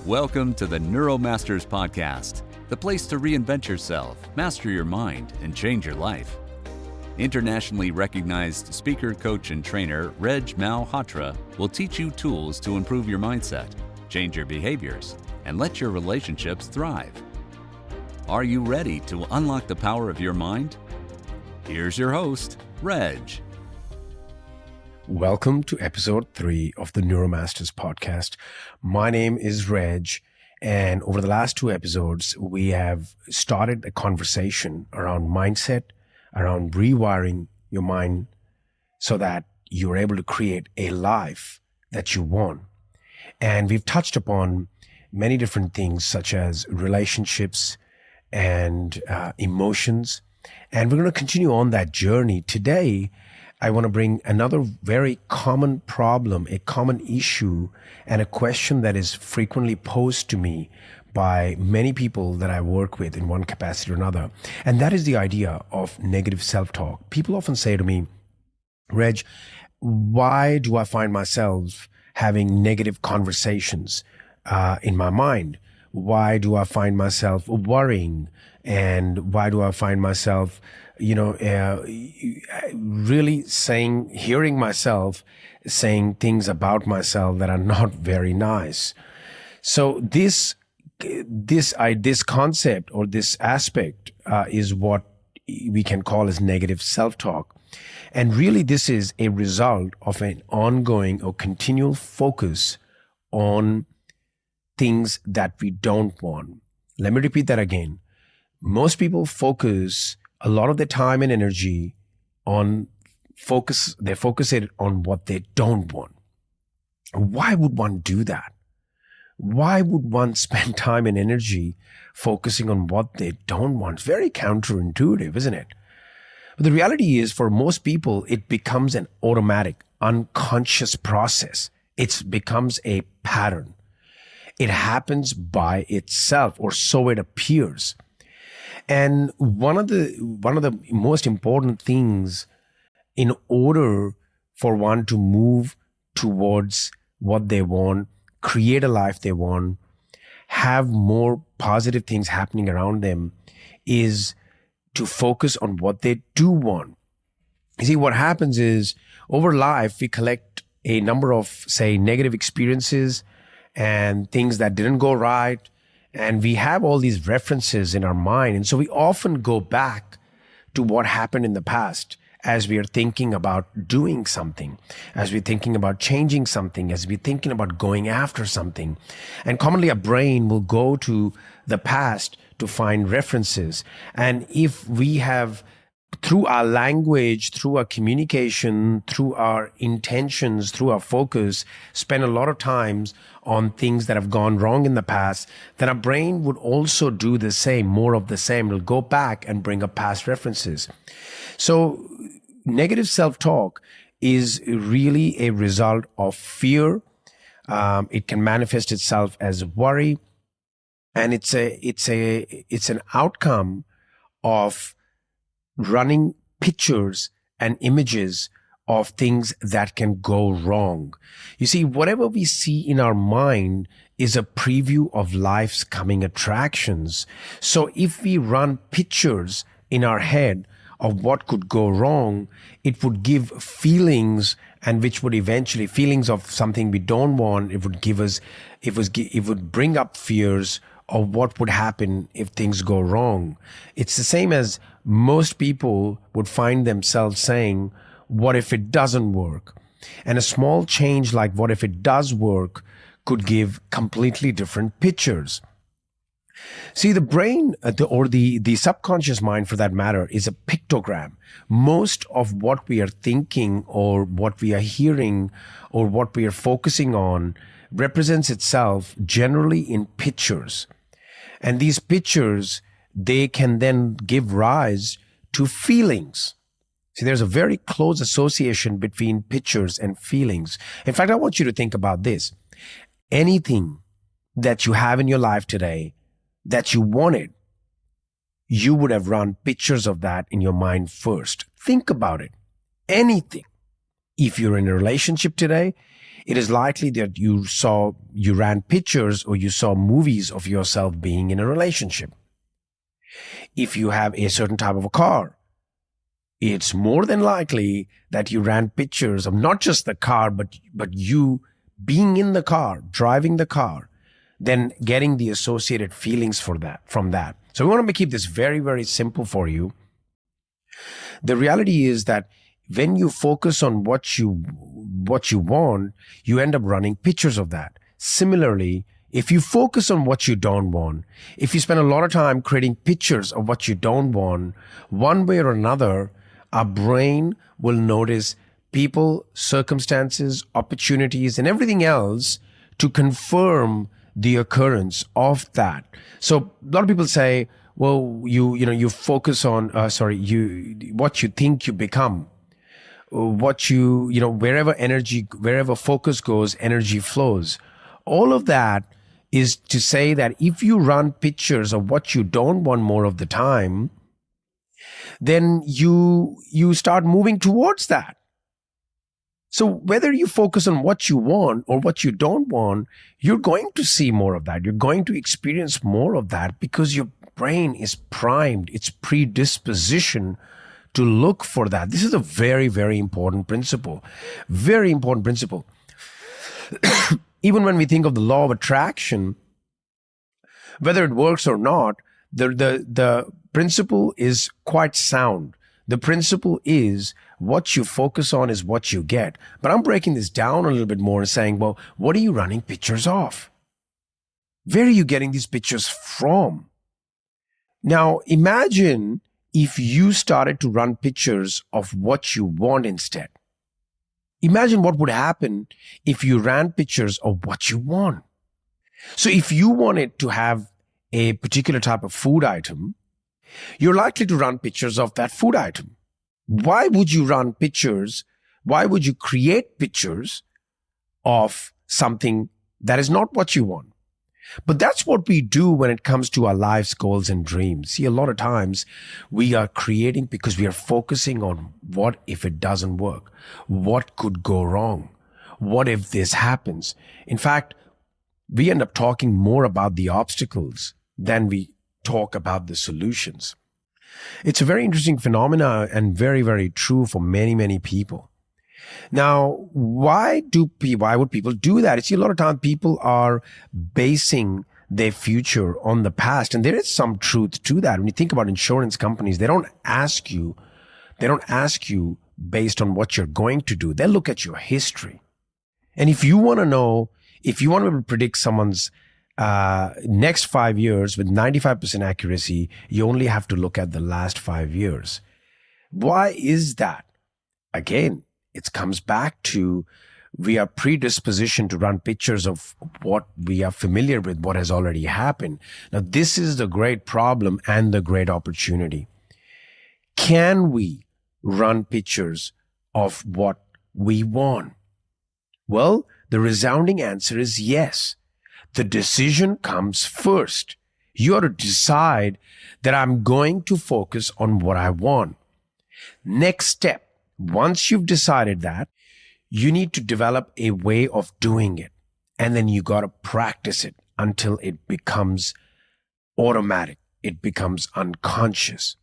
Welcome to the Neuromasters Podcast, the place to reinvent yourself, master your mind, and change your life. Internationally recognized speaker, coach, and trainer Reg Malhotra will teach you tools to improve your mindset, change your behaviors, and let your relationships thrive. Are you ready to unlock the power of your mind? Here's your host, Reg. Welcome to episode 3 of the Neuromasters podcast. My name is Reg, and over the last 2 episodes, we have started a conversation around mindset, around rewiring your mind so that you're able to create a life that you want. And we've touched upon many different things such as relationships and emotions. And we're going to continue on that journey. Today, I want to bring another very common problem, a common issue, and a question that is frequently posed to me by many people that I work with in one capacity or another. And that is the idea of negative self-talk. People often say to me, Reg, why do I find myself having negative conversations in my mind? Why do I find myself worrying? And why do I find myself really hearing myself saying things about myself that are not very nice. So this concept or this aspect is what we can call as negative self-talk. And really this is a result of an ongoing or continual focus on things that we don't want. Let me repeat that again. Most people focus a lot of their time and energy they focus it on what they don't want. Why would one do that? Why would one spend time and energy focusing on what they don't want? It's very counterintuitive, isn't it? But the reality is, for most people, it becomes an automatic, unconscious process. It becomes a pattern. It happens by itself, or so it appears. And one of the most important things in order for one to move towards what they want, create a life they want, have more positive things happening around them, is to focus on what they do want. You see, what happens is over life, we collect a number of, say, negative experiences and things that didn't go right. And we have all these references in our mind. And so we often go back to what happened in the past as we are thinking about doing something, as we're thinking about changing something, as we're thinking about going after something. And commonly, our brain will go to the past to find references. And if we have, through our language, through our communication, through our intentions, through our focus, spend a lot of times on things that have gone wrong in the past, then our brain would also do the same, more of the same. It'll go back and bring up past references. So negative self-talk is really a result of fear. It can manifest itself as worry, and it's an outcome of running pictures and images of things that can go wrong. You see, whatever we see in our mind is a preview of life's coming attractions. So if we run pictures in our head of what could go wrong, it would give feelings, and which would eventually, feelings of something we don't want, it would bring up fears of what would happen if things go wrong. It's the same as most people would find themselves saying, what if it doesn't work? And a small change like what if it does work could give completely different pictures. See, the brain, or the subconscious mind for that matter, is a pictogram. Most of what we are thinking or what we are hearing or what we are focusing on represents itself generally in pictures. And these pictures, they can then give rise to feelings. See, there's a very close association between pictures and feelings. In fact, I want you to think about this. Anything that you have in your life today that you wanted, you would have run pictures of that in your mind first. Think about it. Anything. If you're in a relationship today, it is likely that you ran pictures or you saw movies of yourself being in a relationship. If you have a certain type of a car, it's more than likely that you ran pictures of not just the car, but you being in the car, driving the car, then getting the associated feelings from that. So we want to keep this very, very simple for you. The reality is that when you focus on what you want, you end up running pictures of that. Similarly, if you focus on what you don't want, if you spend a lot of time creating pictures of what you don't want, one way or another, our brain will notice people, circumstances, opportunities, and everything else to confirm the occurrence of that. So a lot of people say, well, you focus on, what you think you become. Wherever focus goes, energy flows. All of that is to say that if you run pictures of what you don't want more of the time, then you start moving towards that. So whether you focus on what you want or what you don't want, you're going to see more of that. You're going to experience more of that because your brain is primed. It's predisposition to look for that. This is a very, very important principle. Very important principle. Even when we think of the law of attraction, whether it works or not, the principle is quite sound. The principle is what you focus on is what you get. But I'm breaking this down a little bit more and saying, well, what are you running pictures of? Where are you getting these pictures from? Now, imagine if you started to run pictures of what you want instead. Imagine what would happen if you ran pictures of what you want. So if you wanted to have a particular type of food item, you're likely to run pictures of that food item. Why would you run pictures? Why would you create pictures of something that is not what you want? But that's what we do when it comes to our life's goals and dreams. See, a lot of times we are creating because we are focusing on what if it doesn't work? What could go wrong? What if this happens? In fact, we end up talking more about the obstacles than we talk about the solutions. It's a very interesting phenomena and very, very true for many, many people. Now, why would people do that? You see, a lot of times people are basing their future on the past, and there is some truth to that. When you think about insurance companies, they don't ask you based on what you're going to do. They look at your history. And if you want to predict someone's next 5 years with 95% accuracy, you only have to look at the last 5 years. Why is that? Again, it comes back to we are predispositioned to run pictures of what we are familiar with, what has already happened. Now, this is the great problem and the great opportunity. Can we run pictures of what we want? Well, the resounding answer is yes. The decision comes first. You ought to decide that I'm going to focus on what I want. Next step, once you've decided that, you need to develop a way of doing it. And then you got to practice it until it becomes automatic. It becomes unconscious.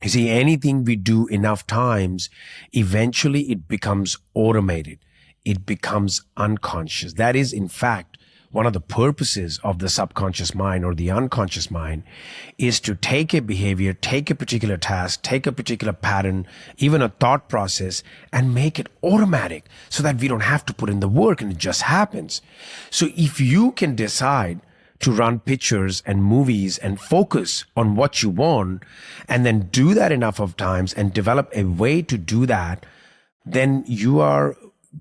You see, anything we do enough times, eventually it becomes automated. It becomes unconscious. That is, in fact, one of the purposes of the subconscious mind or the unconscious mind is to take a behavior, take a particular task, take a particular pattern, even a thought process, and make it automatic so that we don't have to put in the work and it just happens. So if you can decide to run pictures and movies and focus on what you want and then do that enough of times and develop a way to do that, then you are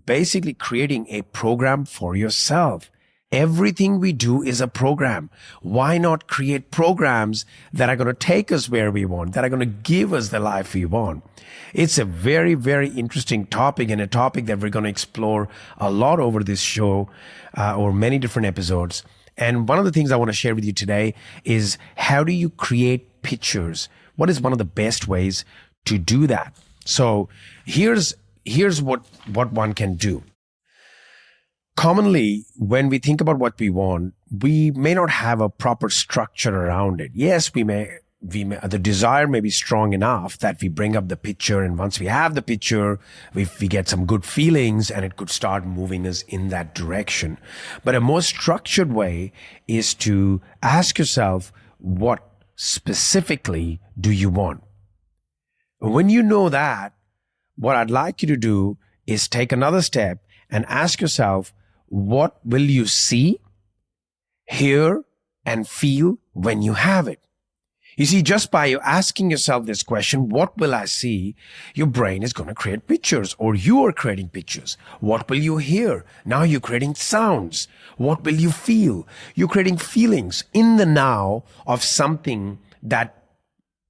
basically creating a program for yourself. Everything we do is a program. Why not create programs that are going to take us where we want, that are going to give us the life we want? It's a very, very interesting topic and a topic that we're going to explore a lot over this show, or many different episodes. And one of the things I want to share with you today is how do you create pictures? What is one of the best ways to do that? So here's what one can do. Commonly, when we think about what we want, we may not have a proper structure around it. Yes, the desire may be strong enough that we bring up the picture, and once we have the picture, we get some good feelings and it could start moving us in that direction. But a more structured way is to ask yourself, what specifically do you want? When you know that, what I'd like you to do is take another step and ask yourself, what will you see, hear, and feel when you have it? You see, just by you asking yourself this question, what will I see? Your brain is going to create pictures, or you are creating pictures. What will you hear? Now you're creating sounds. What will you feel? You're creating feelings in the now of something that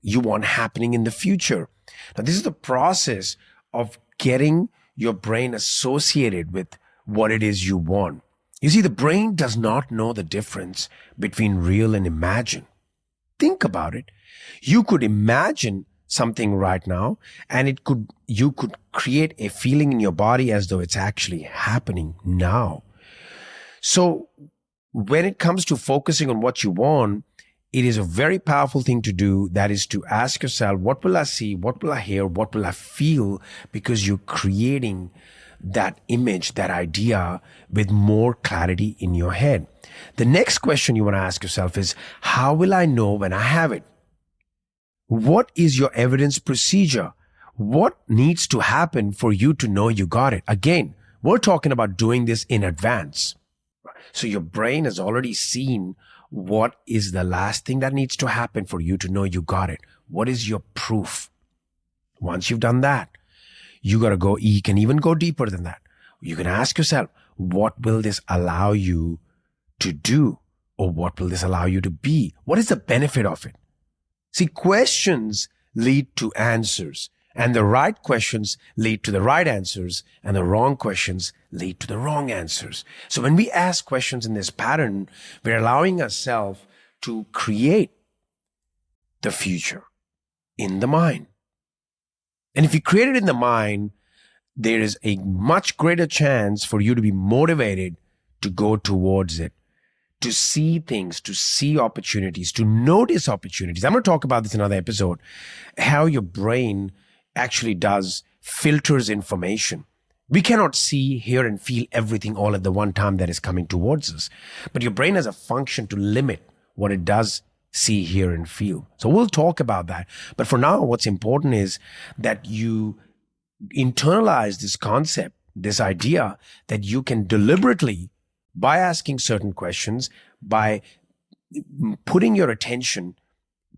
you want happening in the future. Now, this is the process of getting your brain associated with what it is you want. You see, the brain does not know the difference between real and imagine. Think about it. You could imagine something right now, and you could create a feeling in your body as though it's actually happening now. So when it comes to focusing on what you want, it is a very powerful thing to do. That is to ask yourself, what will I see? What will I hear? What will I feel? Because you're creating that image, that idea with more clarity in your head. The next question you want to ask yourself is, how will I know when I have it? What is your evidence procedure? What needs to happen for you to know you got it? Again, we're talking about doing this in advance. So your brain has already seen what is the last thing that needs to happen for you to know you got it. What is your proof? Once you've done that, you can even go deeper than that. You can ask yourself, what will this allow you to do? Or what will this allow you to be? What is the benefit of it? See, questions lead to answers, and the right questions lead to the right answers, and the wrong questions lead to the wrong answers. So when we ask questions in this pattern, we're allowing ourselves to create the future in the mind. And if you create it in the mind, there is a much greater chance for you to be motivated to go towards it, to see things, to see opportunities, to notice opportunities. I'm going to talk about this in another episode, how your brain actually filters information. We cannot see, hear, and feel everything all at the one time that is coming towards us. But your brain has a function to limit what it does see, hear, and feel. So we'll talk about that. But for now, what's important is that you internalize this concept, this idea that you can deliberately, by asking certain questions, by putting your attention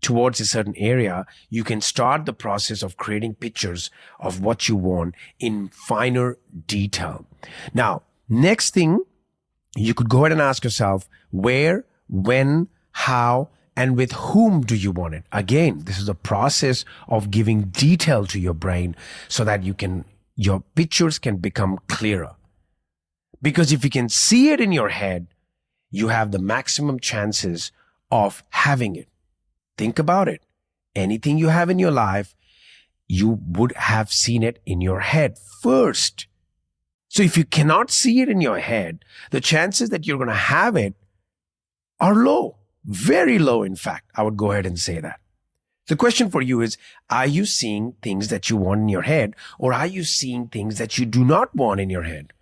towards a certain area, you can start the process of creating pictures of what you want in finer detail. Now, next thing, you could go ahead and ask yourself, where, when, how, and with whom do you want it? Again, this is a process of giving detail to your brain so that your pictures can become clearer. Because if you can see it in your head, you have the maximum chances of having it. Think about it. Anything you have in your life, you would have seen it in your head first. So if you cannot see it in your head, the chances that you're going to have it are low. Very low, in fact. I would go ahead and say that. The question for you is, are you seeing things that you want in your head, or are you seeing things that you do not want in your head?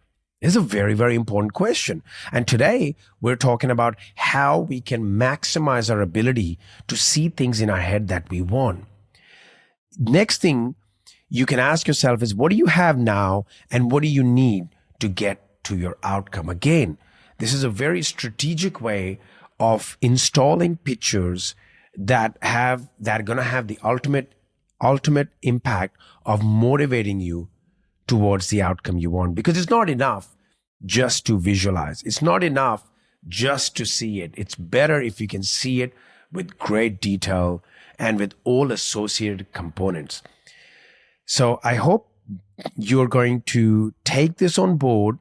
This is a very, very important question. And today, we're talking about how we can maximize our ability to see things in our head that we want. Next thing you can ask yourself is, what do you have now, and what do you need to get to your outcome? Again, this is a very strategic way of installing pictures that are going to have the ultimate impact of motivating you towards the outcome you want. Because it's not enough just to visualize. It's not enough just to see it. It's better if you can see it with great detail and with all associated components. So I hope you're going to take this on board.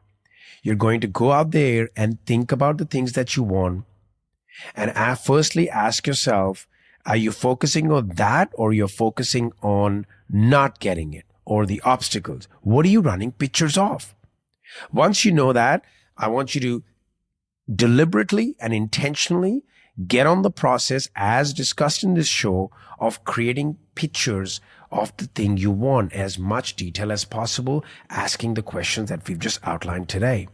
You're going to go out there and think about the things that you want. And firstly, ask yourself, are you focusing on that, or you're focusing on not getting it, or the obstacles? What are you running pictures of? Once you know that, I want you to deliberately and intentionally get on the process, as discussed in this show, of creating pictures of the thing you want, as much detail as possible, asking the questions that we've just outlined today.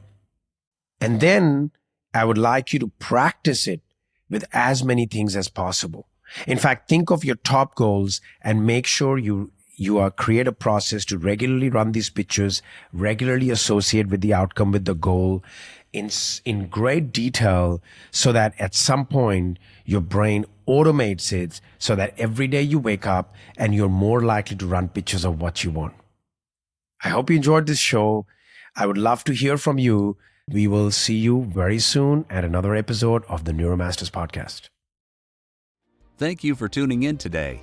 And then I would like you to practice it with as many things as possible. In fact, think of your top goals and make sure you create a process to regularly run these pictures, regularly associate with the outcome, with the goal in great detail, so that at some point your brain automates it, so that every day you wake up and you're more likely to run pictures of what you want. I hope you enjoyed this show. I would love to hear from you. We will see you very soon at another episode of the Neuromasters podcast. Thank you for tuning in today.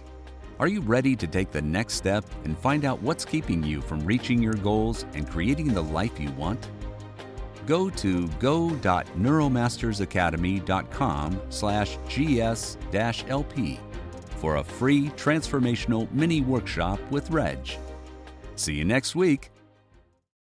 Are you ready to take the next step and find out what's keeping you from reaching your goals and creating the life you want? Go to go.neuromastersacademy.com/GS-LP for a free transformational mini workshop with Reg. See you next week.